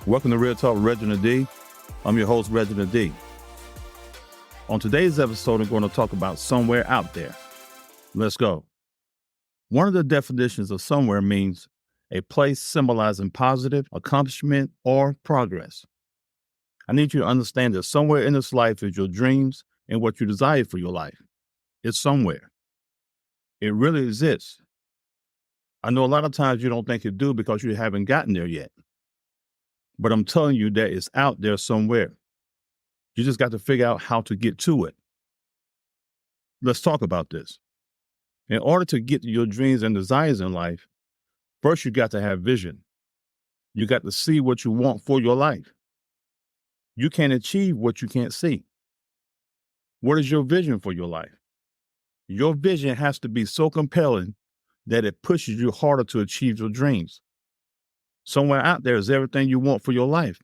Welcome to Real Talk with Reginald D. I'm your host, Reginald D. On today's episode, I'm going to talk about somewhere out there. Let's go. One of the definitions of somewhere means a place symbolizing positive accomplishment or progress. I need you to understand that somewhere in this life is your dreams and what you desire for your life. It's somewhere. It really exists. I know a lot of times you don't think it do because you haven't gotten there yet. But I'm telling you that it's out there somewhere. You just got to figure out how to get to it. Let's talk about this. In order to get to your dreams and desires in life, first you got to have vision. You got to see what you want for your life. You can't achieve what you can't see. What is your vision for your life? Your vision has to be so compelling that it pushes you harder to achieve your dreams. Somewhere out there is everything you want for your life,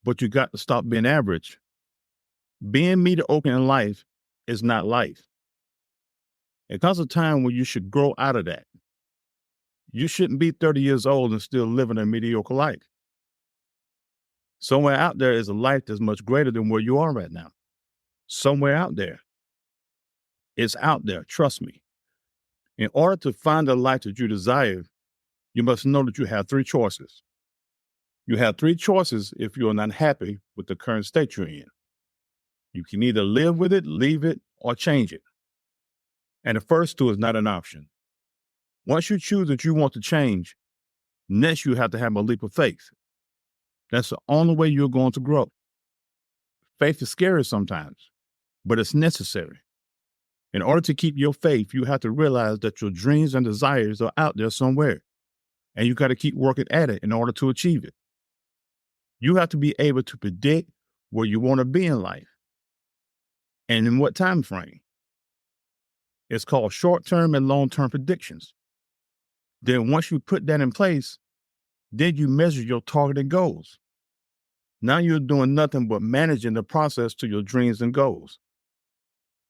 but you got to stop being average. Being mediocre in life is not life. It comes a time when you should grow out of that. You shouldn't be 30 years old and still living a mediocre life. Somewhere out there is a life that's much greater than where you are right now. Somewhere out there. It's out there, trust me. In order to find the life that you desire, you must know that you have three choices. You have three choices if you're not happy with the current state you're in. You can either live with it, leave it, or change it. And the first two is not an option. Once you choose that you want to change, next you have to have a leap of faith. That's the only way you're going to grow. Faith is scary sometimes, but it's necessary. In order to keep your faith, you have to realize that your dreams and desires are out there somewhere. And you got to keep working at it in order to achieve it. You have to be able to predict where you want to be in life and in what time frame. It's called short-term and long-term predictions. Then once you put that in place, then you measure your targeted goals. Now you're doing nothing but managing the process to your dreams and goals.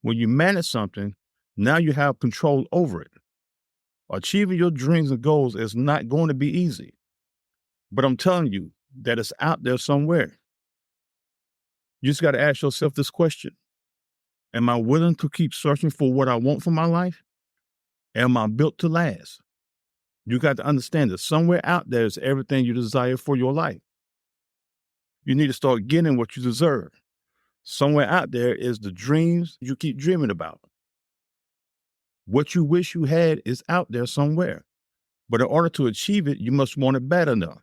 When you manage something, now you have control over it. Achieving your dreams and goals is not going to be easy, but I'm telling you that it's out there somewhere. You just got to ask yourself this question. Am I willing to keep searching for what I want for my life? Am I built to last? You got to understand that somewhere out there is everything you desire for your life. You need to start getting what you deserve. Somewhere out there is the dreams you keep dreaming about. What you wish you had is out there somewhere. But in order to achieve it, you must want it bad enough.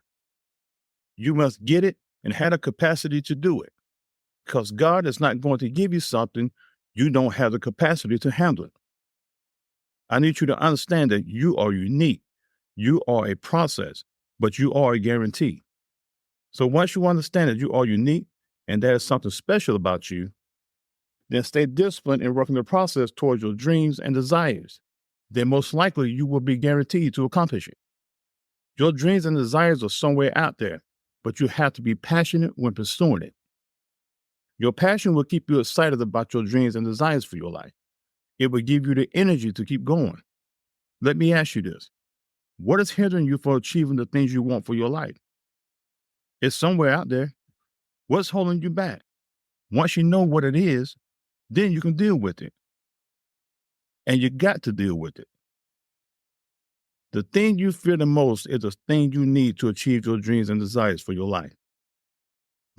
You must get it and have the capacity to do it. Because God is not going to give you something you don't have the capacity to handle it. I need you to understand that you are unique. You are a process, but you are a guarantee. So once you understand that you are unique and there is something special about you, then stay disciplined in working the process towards your dreams and desires. Then most likely you will be guaranteed to accomplish it. Your dreams and desires are somewhere out there, but you have to be passionate when pursuing it. Your passion will keep you excited about your dreams and desires for your life. It will give you the energy to keep going. Let me ask you this. What is hindering you from achieving the things you want for your life? It's somewhere out there. What's holding you back? Once you know what it is, then you can deal with it. And you got to deal with it. The thing you fear the most is the thing you need to achieve your dreams and desires for your life.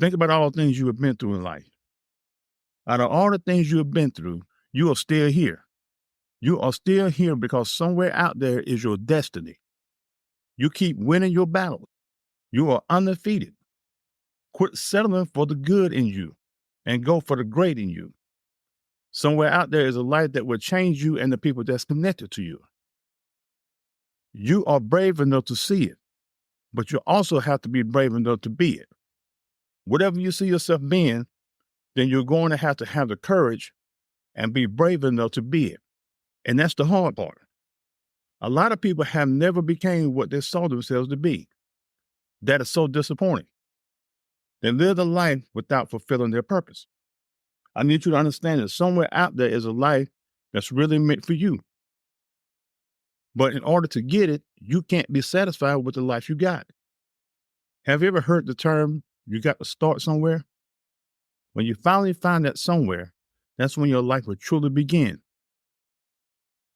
Think about all the things you have been through in life. Out of all the things you have been through, you are still here. You are still here because somewhere out there is your destiny. You keep winning your battle. You are undefeated. Quit settling for the good in you and go for the great in you. Somewhere out there is a life that will change you and the people that's connected to you. You are brave enough to see it, but you also have to be brave enough to be it. Whatever you see yourself being, then you're going to have the courage and be brave enough to be it. And that's the hard part. A lot of people have never became what they saw themselves to be. That is so disappointing. They lived a life without fulfilling their purpose. I need you to understand that somewhere out there is a life that's really meant for you. But in order to get it, you can't be satisfied with the life you got. Have you ever heard the term, you got to start somewhere? When you finally find that somewhere, that's when your life will truly begin.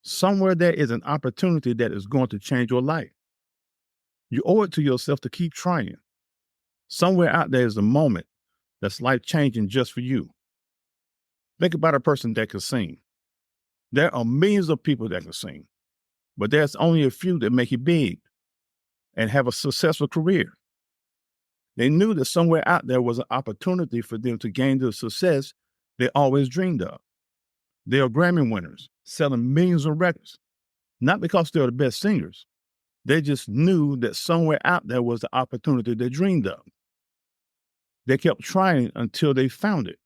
Somewhere there is an opportunity that is going to change your life. You owe it to yourself to keep trying. Somewhere out there is a moment that's life changing just for you. Think about a person that can sing. There are millions of people that can sing, but there's only a few that make it big and have a successful career. They knew that somewhere out there was an opportunity for them to gain the success they always dreamed of. They are Grammy winners, selling millions of records, not because they're the best singers. They just knew that somewhere out there was the opportunity they dreamed of. They kept trying until they found it.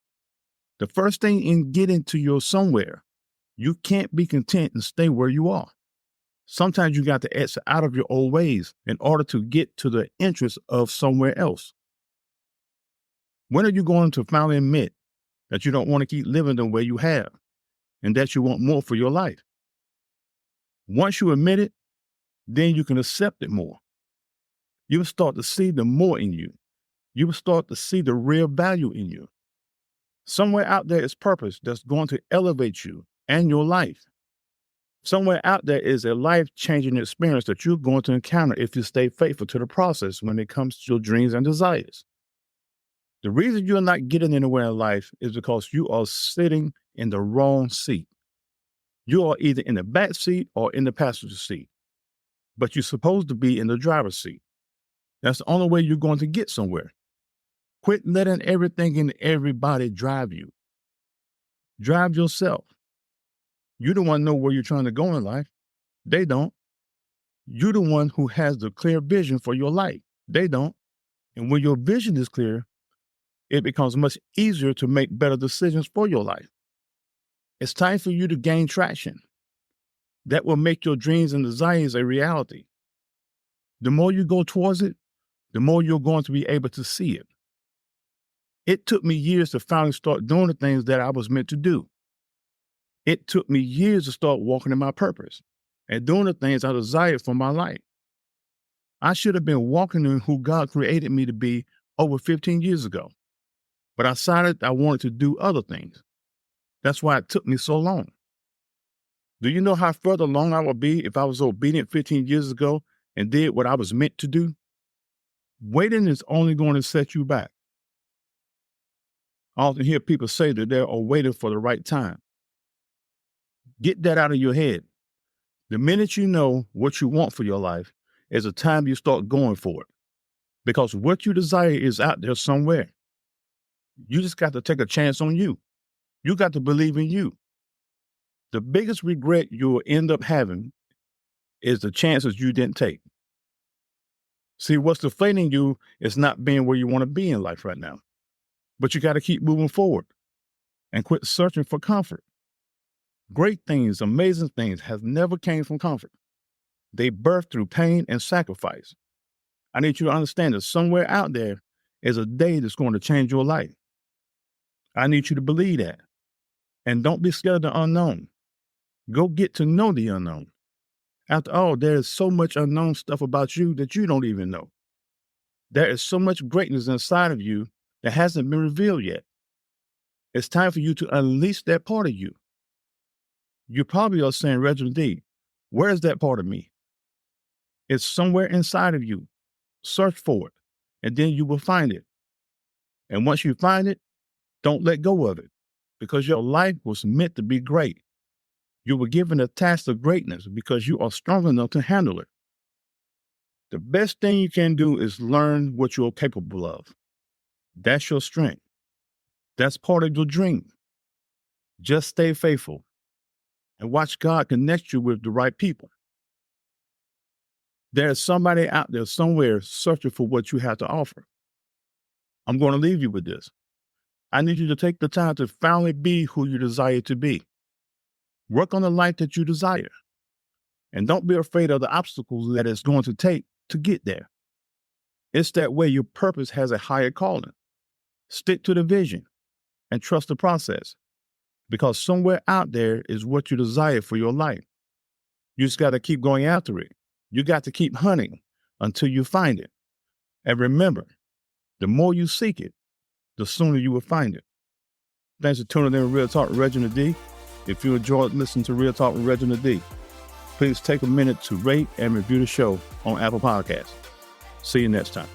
The first thing in getting to your somewhere, you can't be content and stay where you are. Sometimes you got to exit out of your old ways in order to get to the entrance of somewhere else. When are you going to finally admit that you don't want to keep living the way you have and that you want more for your life? Once you admit it, then you can accept it more. You will start to see the more in you. You will start to see the real value in you. Somewhere out there is purpose that's going to elevate you and your life. Somewhere out there is a life-changing experience that you're going to encounter if you stay faithful to the process when it comes to your dreams and desires. The reason you're not getting anywhere in life is because you are sitting in the wrong seat. You are either in the back seat or in the passenger seat, but you're supposed to be in the driver's seat. That's the only way you're going to get somewhere. Quit letting everything and everybody drive you. Drive yourself. You the one know where you're trying to go in life. They don't. You're the one who has the clear vision for your life. They don't. And when your vision is clear, it becomes much easier to make better decisions for your life. It's time for you to gain traction. That will make your dreams and desires a reality. The more you go towards it, the more you're going to be able to see it. It took me years to finally start doing the things that I was meant to do. It took me years to start walking in my purpose and doing the things I desired for my life. I should have been walking in who God created me to be over 15 years ago, but I decided I wanted to do other things. That's why it took me so long. Do you know how further along I would be if I was obedient 15 years ago and did what I was meant to do? Waiting is only going to set you back. I often hear people say that they are waiting for the right time. Get that out of your head. The minute you know what you want for your life is the time you start going for it. Because what you desire is out there somewhere. You just got to take a chance on you. You got to believe in you. The biggest regret you'll end up having is the chances you didn't take. See, what's deflating you is not being where you want to be in life right now. But you got to keep moving forward and quit searching for comfort. Great things, amazing things have never came from comfort. They birthed through pain and sacrifice. I need you to understand that somewhere out there is a day that's going to change your life. I need you to believe that. And don't be scared of the unknown. Go get to know the unknown. After all, there is so much unknown stuff about you that you don't even know. There is so much greatness inside of you that hasn't been revealed yet. It's time for you to unleash that part of you. You probably are saying, Reginald D, where is that part of me? It's somewhere inside of you. Search for it, and then you will find it. And once you find it, don't let go of it, because your life was meant to be great. You were given a task of greatness because you are strong enough to handle it. The best thing you can do is learn what you're capable of. That's your strength. That's part of your dream. Just stay faithful and watch God connect you with the right people. There's somebody out there somewhere searching for what you have to offer. I'm going to leave you with this. I need you to take the time to finally be who you desire to be. Work on the life that you desire. And don't be afraid of the obstacles that it's going to take to get there. It's that way your purpose has a higher calling. Stick to the vision and trust the process, because somewhere out there is what you desire for your life. You just got to keep going after it. You got to keep hunting until you find it. And remember, the more you seek it, the sooner you will find it. Thanks for tuning in to Real Talk with Reginald D. If you enjoyed listening to Real Talk with Reginald D, please take a minute to rate and review the show on Apple Podcasts. See you next time.